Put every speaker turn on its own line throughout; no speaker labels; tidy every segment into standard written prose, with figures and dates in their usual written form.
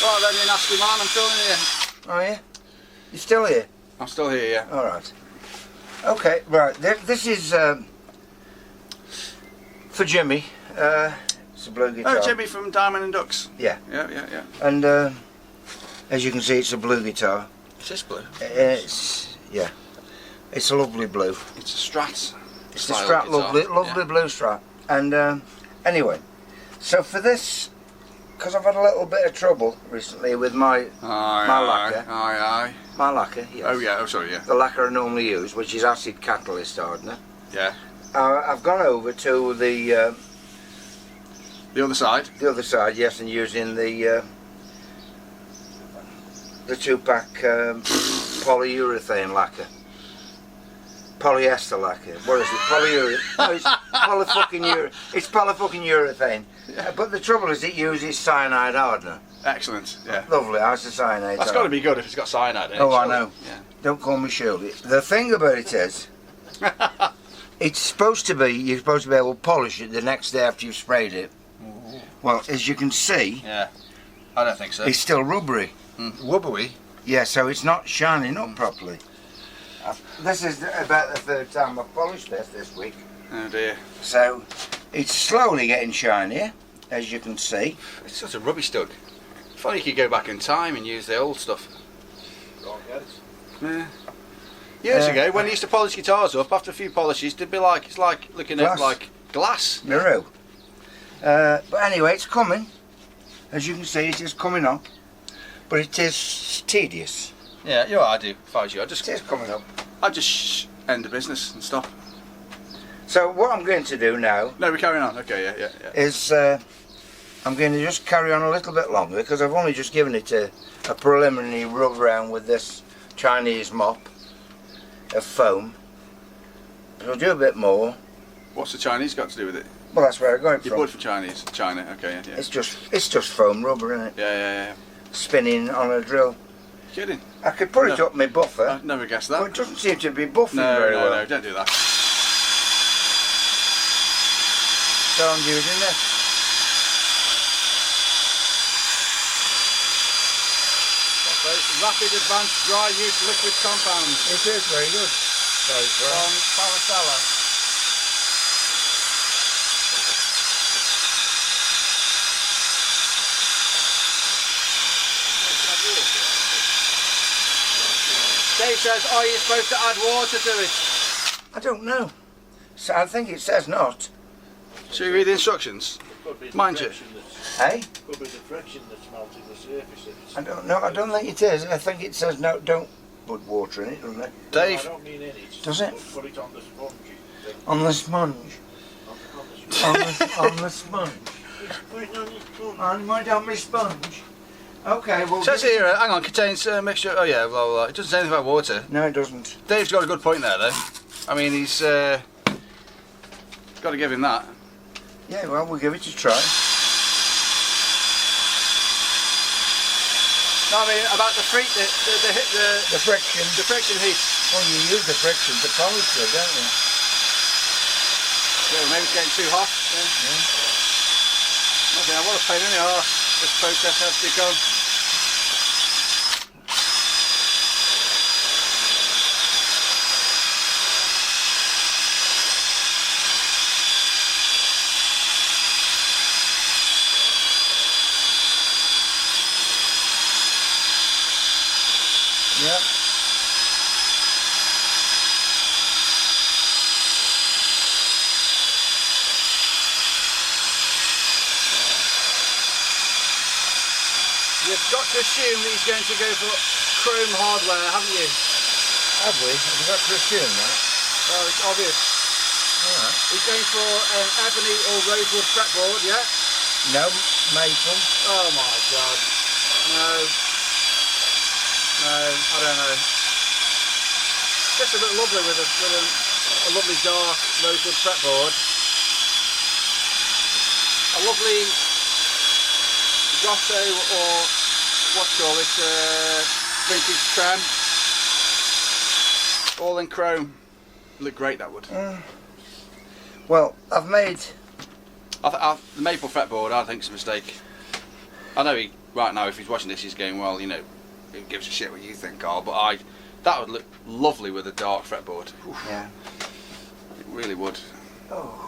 Right then, you nasty man, I'm still in here.
Oh yeah? You're still here?
I'm still here, yeah.
Alright. Okay, right. This is for Jimmy. It's a blue guitar.
Oh, Jimmy from Diamond and Ducks.
Yeah.
Yeah.
And as you can see, it's a blue guitar.
Is this blue?
Yeah. It's a lovely blue.
It's a Strat.
It's a Strat, lovely blue Strat. And anyway, so for this, because I've had a little bit of trouble recently with my lacquer. My lacquer, yes.
Oh yeah, sorry, yeah.
The lacquer I normally use, which is acid catalyst hardener.
Yeah.
I've gone over to the
other side?
The other side, yes, and using the 2-pack polyurethane lacquer. Polyester lacquer. What is it? Polyurethane. No, it's polyfucking-urethane.
Yeah.
But the trouble is it uses cyanide hardener.
Excellent, yeah.
Lovely, isocyanate.
That's got to be good if it's got cyanide in it.
Oh, I know.
Yeah.
Don't call me Shirley. The thing about it is, it's supposed to be, you're supposed to be able to polish it the next day after you've sprayed it.
Ooh.
Well, as you can see,
yeah, I don't think so.
it's still rubbery.
Rubbery?
Yeah, so it's not shining up properly. This is about the 3rd time I've polished this week.
Oh dear.
So it's slowly getting shinier, as you can see.
It's such a rubbish dug. If only you could go back in time and use the old stuff. Yeah. Years ago, when they used to polish guitars up, after a few polishes, it'd be like, it's like looking at like glass.
Mirror. But anyway, it's coming. As you can see, it is coming up. But it is tedious.
Yeah, you know what I do if I was you.
It is coming up.
I'd just end the business and stop.
So what I'm going to do now...
No, we're carrying on. Okay, yeah.
Is I'm going to just carry on a little bit longer because I've only just given it a preliminary rub around with this Chinese mop of foam. I'll do a bit more.
What's the Chinese got to do with it?
Well, that's where I got it
You
from.
bought it from China. Okay, yeah.
It's just foam rubber, isn't it?
Yeah.
Spinning on a drill.
Kidding?
I could put it up my buffer.
I've never guessed that.
But it doesn't seem to be buffing very well.
No, don't do that.
So I'm using this.
Rapid Advanced Dry Use Liquid Compound.
It is very good.
From Paracella. Dave says, are you supposed to add water to it?
I don't know. So I think it says not.
Should we read the instructions? Mind you.
Hey?
Could be the friction that's melting the surface.
I don't know. I don't think it is. I think it says no. Don't put water in it, doesn't it?
Dave.
No, I don't mean in it.
Does it?
Put it on the sponge.
On the sponge. On the sponge.
Put it on your sponge.
On my sponge. Okay, well...
It says here, hang on, contains a mixture, oh yeah, blah, blah, blah. It doesn't say anything about water.
No, it doesn't.
Dave's got a good point there, though. I mean, he's got to give him that.
Yeah, well, we'll give it a try.
No, I mean, about the friction.
The friction.
The friction heat.
Well, you use the friction to polish it, don't you?
Yeah, maybe it's getting too hot. Yeah. Okay, what a pain in the arse this process has become.
Yeah.
You've got to assume that he's going to go for chrome hardware, haven't you?
Have we? Have we got to assume that?
Well, it's obvious.
Alright.
He's going for an ebony or rosewood fretboard, yeah?
No, maple.
Oh my god. No. No, I don't know. Just a bit lovely with a lovely dark rosewood fretboard. A lovely grotto or what you call it, vintage trem. All in chrome. Look great, that would.
Well, I've made...
The maple fretboard, I think, is a mistake. I know he right now, if he's watching this, he's going, well, you know, who gives a shit what you think, Carl? But that would look lovely with a dark fretboard. Oof.
Yeah.
It really would.
Oh.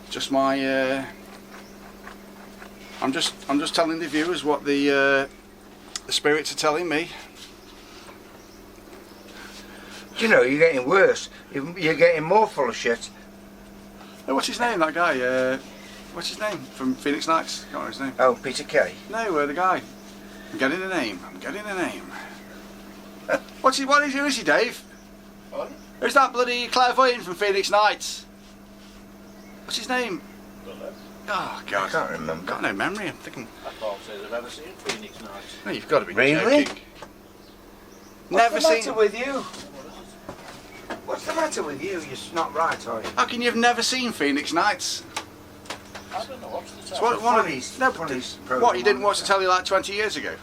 Just my. I'm just telling the viewers what the spirits are telling me.
Do you know, you're getting worse. You're getting more full of shit.
Oh, what's his name? That guy. What's his name from Phoenix Nights? Can't remember his name.
Oh, Peter Kay.
No, the guy. I'm getting a name. Who is he, Dave?
Pardon?
Who's that bloody clairvoyant from Phoenix Nights? What's his name?
Don't know.
Oh
I
God,
can't remember.
got no memory. I'm thinking.
I can't say I've ever seen Phoenix Nights.
No, you've got to be
Really?
joking.
What's
Never
the matter
seen.
with you? What's the matter with you? You're not right, are you?
How can you have never seen Phoenix Nights?
I don't know what's the
It's
time.
one of
Funnies-
no, but
funnies
what,
program
you didn't
on
watch
it.
the telly like 20 years ago?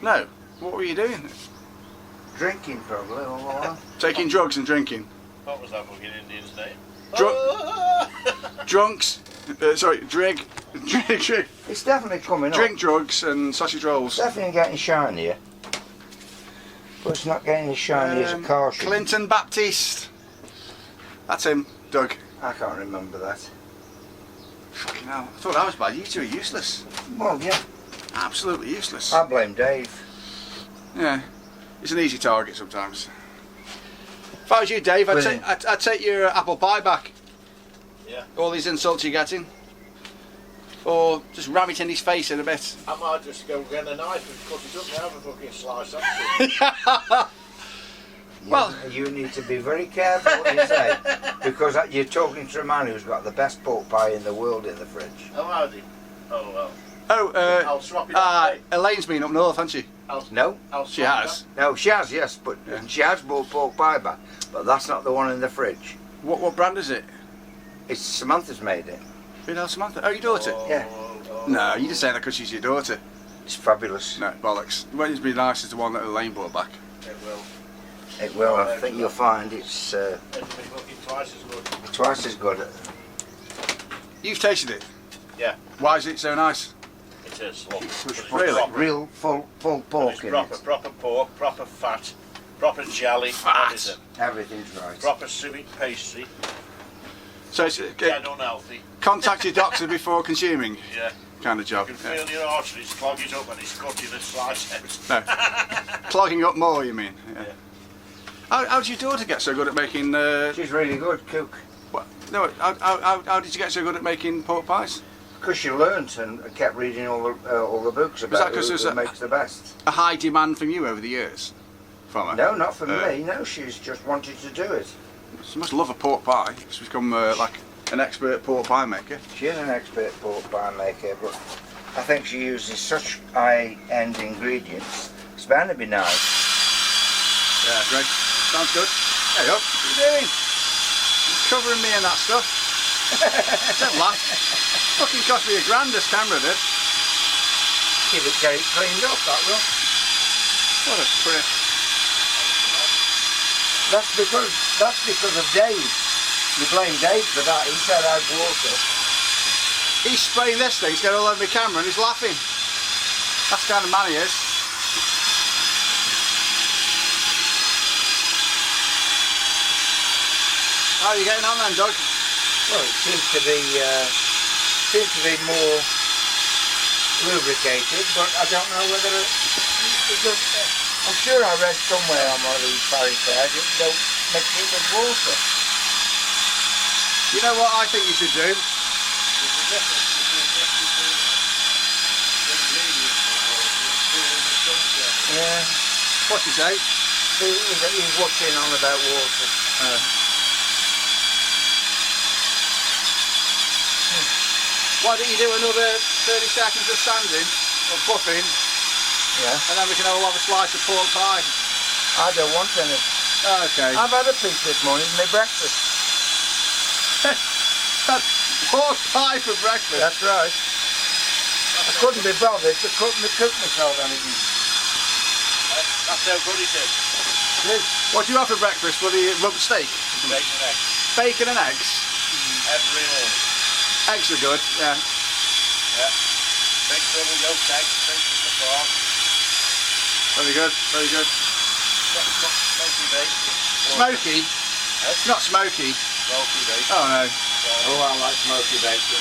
No. What were you doing?
Drinking, probably. All along.
Taking drugs and drinking.
What was that fucking Indian's name?
Drunks. Sorry, drink.
It's definitely coming up.
Drink drugs and sausage rolls.
Definitely getting shinier. But it's not getting as shiny as a car should.
Clinton Baptiste. That's him, Doug.
I can't remember that.
Fucking hell. I thought that was bad. You two are useless.
Well, yeah.
Absolutely useless.
I blame Dave.
Yeah. It's an easy target sometimes. If I was you, Dave, I'd take your apple pie back.
Yeah.
All these insults you're getting. Or just ram it in his face in a bit.
I might just go get a knife and cut it up and have a fucking slice off it.
Well-
you need to be very careful what you say, because you're talking to a man who's got the best pork pie in the world in the fridge.
Oh, howdy. Oh, well.
Oh,
I'll swap it up, mate.
Elaine's been up north, hasn't she?
No,
I'll
She
swap it
has.
no, she has, yes, but she has bought pork pie back, but that's not the one in the fridge.
What brand is it?
It's Samantha's made it.
Who the hell's Samantha? Oh, your daughter?
up.
Yeah.
No, you just say that because she's your daughter.
It's fabulous.
No, bollocks. The one that'd be nice is the one that Elaine bought back.
It will.
It will. I think you'll find it's
It'll be fucking twice as good.
twice as good.
You've tasted it?
Yeah.
Why is it so nice?
It is. Look. It's
Really?
proper.
Real full
And
pork
it's
in
proper,
it.
proper pork, proper fat, proper jelly,
Fat.
everything.
Everything's right.
Proper civic pastry,
So it's
dead unhealthy.
contact your doctor before consuming
Yeah.
kind of
You
job.
can feel your arteries clog it up and it's cutting the slice out.
No. Clogging up more, you mean? Yeah.
Yeah.
How did your daughter get so good at making?
She's really good cook.
No, how did you get so good at making pork pies?
Because she learnt and kept reading all the books
that
about
'cause
who
there's
makes the best.
A high demand from you over the years, from her.
No, not from me. No, she's just wanted to do it.
She must love a pork pie. She's become like an expert pork pie maker.
She is an expert pork pie maker, but I think she uses such high-end ingredients. It's bound to be nice.
Yeah, great. Sounds good. There you go. What are you doing? You're covering me in that stuff. Don't laugh. Fucking cost me $1,000 this camera did.
Get it cleaned up, that will.
What a prick.
That's because of Dave. You blame Dave for that. He said I'd water.
He's spraying this thing to get all over my camera and he's laughing. That's the kind of man he is. How are you getting on then, Doug?
Well, it seems to be more lubricated, but I don't know whether I'm sure I read somewhere on one of these Paris fairs that don't mix it with water.
You know what I think you should do?
Yeah.
What you say?
He's watching on about water.
Why don't you do another 30 seconds of sanding or buffing,
Yeah.
and then we can all have a slice of pork pie.
I don't want any.
Okay.
I've had a piece this morning, my breakfast.
That's pork pie for breakfast.
That's right. I couldn't be bothered to cook myself anything.
That's how good it is.
What do you have for breakfast? Bloody rump steak?
Bacon and eggs.
Bacon and eggs?
Every morning.
Eggs are good, yeah.
Yeah. Big double yoke tag, straight from the farm.
Very good, very good.
Smoky bacon.
Smoky? Not smoky.
Smoky bacon.
Oh no.
Oh, I like smoky bacon.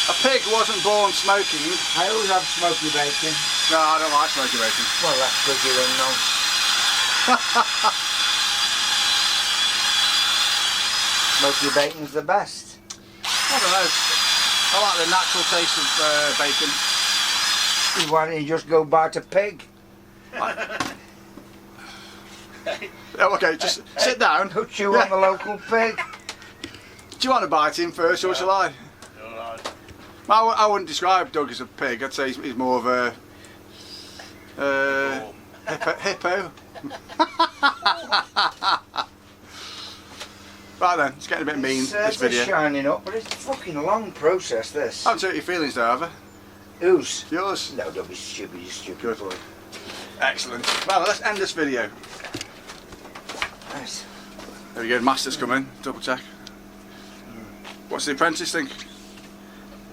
A pig wasn't born smoking.
I always have smoky bacon.
No, I don't like smoky bacon.
Well, that's because you're a non. Smoky bacon's the best.
I don't know. I like the natural taste of bacon.
Why don't you just go buy a pig?
Oh, okay, just sit down.
Put you on the local pig.
Do you want to bite him first, or shall I?
Alright.
I wouldn't describe Doug as a pig. I'd say he's more of a hippo. Right then, it's getting a bit mean, this video.
It's shining up, but it's a fucking long process, this.
I haven't hurt your feelings though, have I?
Whose?
Yours?
No, don't be stupid, you stupid
Good.
boy.
Excellent. Well, let's end this video.
Nice.
There we go, master's come in, double check. What's the apprentice think?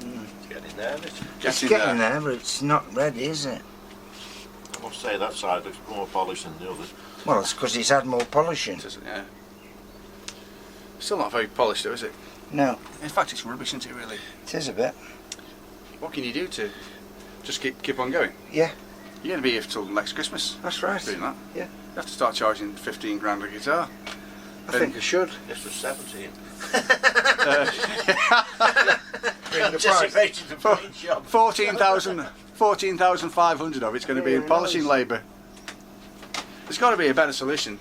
It's getting nervous.
It's getting there, but it's not ready, is it?
I must say that side looks more polished than the others.
Well, it's because it's had more polishing.
It isn't, yeah. Still not very polished though, is it?
No,
In fact, it's rubbish, isn't it, really?
it is a bit.
What can you do to just keep on going?
Yeah,
You're going to be here till next Christmas
that's right.
doing that.
Yeah.
You have to start charging 15 grand a guitar.
I think I should.
This was 17.
Bring the price.
Anticipated the paint job.
14,500 of it's going to be in polishing labour. There's got to be a better solution.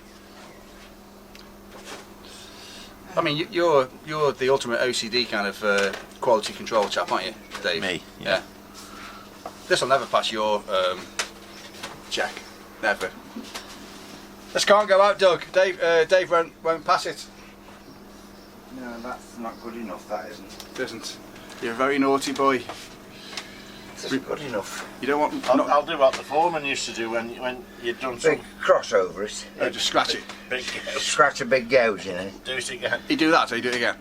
I mean, you're the ultimate OCD kind of quality control chap, aren't you, Dave?
Me,
Yeah. This will never pass your check. Never. This can't go out, Doug. Dave won't pass it.
No, that's not good enough, that isn't.
It isn't. You're a very naughty boy.
It isn't good enough.
You don't want.
I'll do what the foreman used to do when you'd done some.
Big cross over it.
Just scratch it.
Big gouge.
Scratch a big gouge in it.
Do it again.
You do that, so you do it again.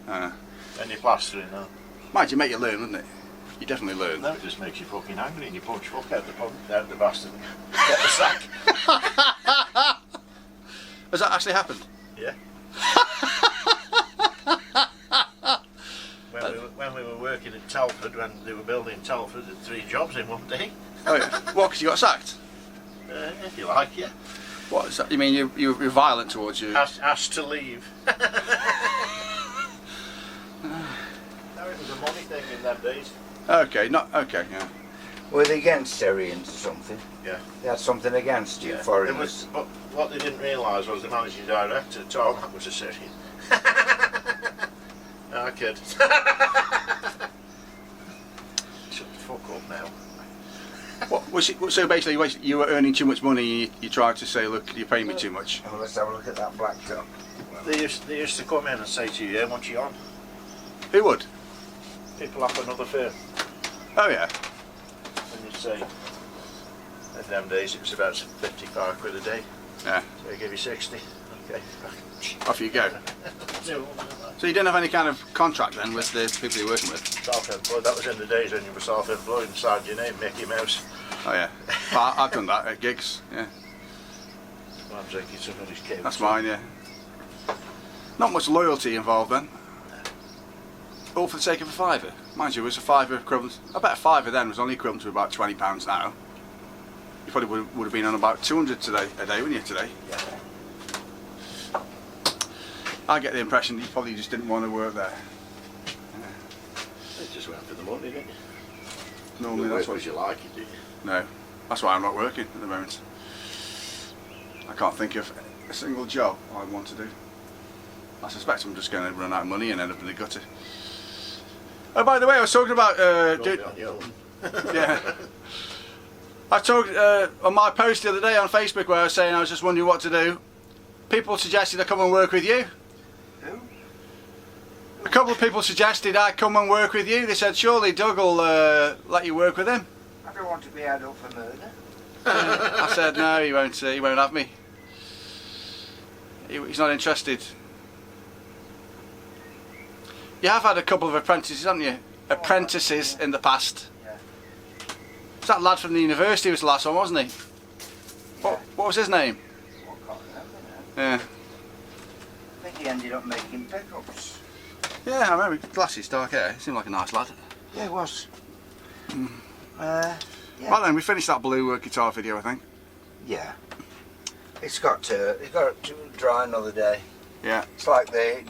And you're plastering now.
Might you make you learn, wouldn't it? You definitely learn.
No, it just makes you fucking angry and you punch fuck out the bastard and get the sack.
Has that actually happened?
Yeah. When we were working at Telford, when they were building Telford, there were 3 jobs in one day.
Oh yeah. What? Because you got sacked?
If you like, yeah.
What is that? You mean you're violent towards you?
Asked to leave. No, it was a money thing in them days.
Okay, not okay. Yeah.
Were they against Syrians or something?
Yeah.
They had something against you,
Yeah.
foreigners.
But what they didn't realise was the managing director, Tom, was a Syrian. No, I kid. Shut the fuck up now.
What was it? So basically, you were earning too much money. You tried to say, "Look, you're paying me too much."
Oh, let's have a look at that black top.
They used to come in and say to you, how much are you on?
Who would?
People off another firm.
Oh yeah.
And you'd say, in them days it was about 55 quid a day.
Yeah.
So they give you 60. Okay.
Off you go.
No,
So you didn't have any kind of contract then with the people you're working with?
self-employed. That was in the days when you were self-employed and signed your name, Mickey Mouse.
Oh yeah. Well, I've done that at gigs. Yeah.
I'm drinking somebody's cake.
That's mine. Yeah. Not much loyalty involved then. All for the sake of a fiver. Mind you, it was a fiver equivalent. I bet a fiver then was only equivalent to about £20 now. You probably would have been on about 200 a day, wouldn't you, today?
Yeah.
I get the impression that you probably just didn't want to work there.
It just went for the money, didn't you?
Normally
You
that's
work
what
as you like, you do.
No, that's why I'm not working at the moment. I can't think of a single job I want to do. I suspect I'm just going to run out of money and end up in the gutter. Oh, by the way, I was talking about
Don't be on your own.
yeah. I talked on my post the other day on Facebook where I was saying I was just wondering what to do. People suggested I come and work with you.
Who?
A couple of people suggested I come and work with you. They said surely Doug will let you work with him.
I don't want to be held up for murder.
I said no, he won't have me. He's not interested. You have had a couple of apprentices, haven't you? Apprentices in the past.
Yeah.
that lad from the university was the last one, wasn't he? What was his name?
I can't remember now.
Yeah.
I think he ended up making pickups.
Yeah, I remember. Glasses, dark hair. He seemed like a nice lad.
Yeah, it was.
Yeah.
Yeah.
Well then, we finished that blue guitar video, I think.
Yeah. It's got to dry another day.
Yeah.
It's like the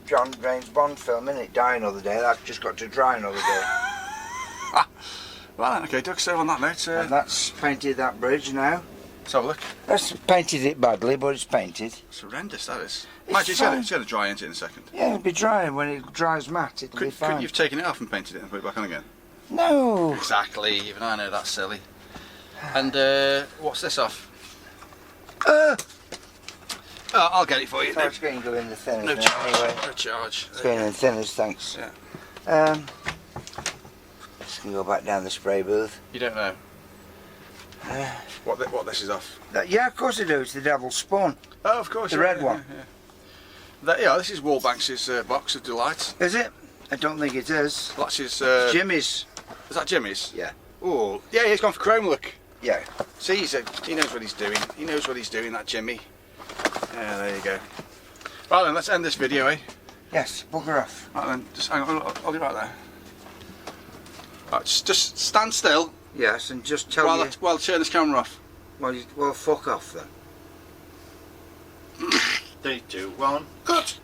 John James Bond film, innit? It? Die another day. That's just got to dry another day.
Well then, okay, Doug, so on that note...
And that's painted that bridge now.
let's have a look.
That's painted it badly, but it's painted.
It's horrendous, that is.
It's
Imagine
fine.
it's going to dry into it in a second.
Yeah, it'll be dry. When it dries matte, it'll be fine.
Couldn't you've taken it off and painted it and put it back on again?
No.
Exactly, even I know that's silly. And what's this off? Oh, I'll get it for you.
So it's going to go in the thinners
No
now,
charge.
anyway.
No charge.
It's going in the thinners, thanks.
Yeah.
Just going to go back down the spray booth.
You don't know what this is off?
Yeah, of course I do. It's the Devil's Spawn.
Oh, of course.
The
yeah,
red
yeah,
one.
Yeah, this is Wallbanks' box of delights.
Is it? I don't think it is.
That's his.
Jimmy's.
Is that Jimmy's?
Yeah.
Oh, yeah, he's gone for chrome look.
Yeah.
See, he knows what he's doing. He knows what he's doing, that Jimmy. Yeah, there you go. Right then, let's end this video, eh?
Yes, bugger off.
Right then, just hang on, I'll be right there. Right, just stand still
Yes, and just tell
while
you...
I turn this camera off.
Well, fuck off then.
3, 2, 1.
Cut!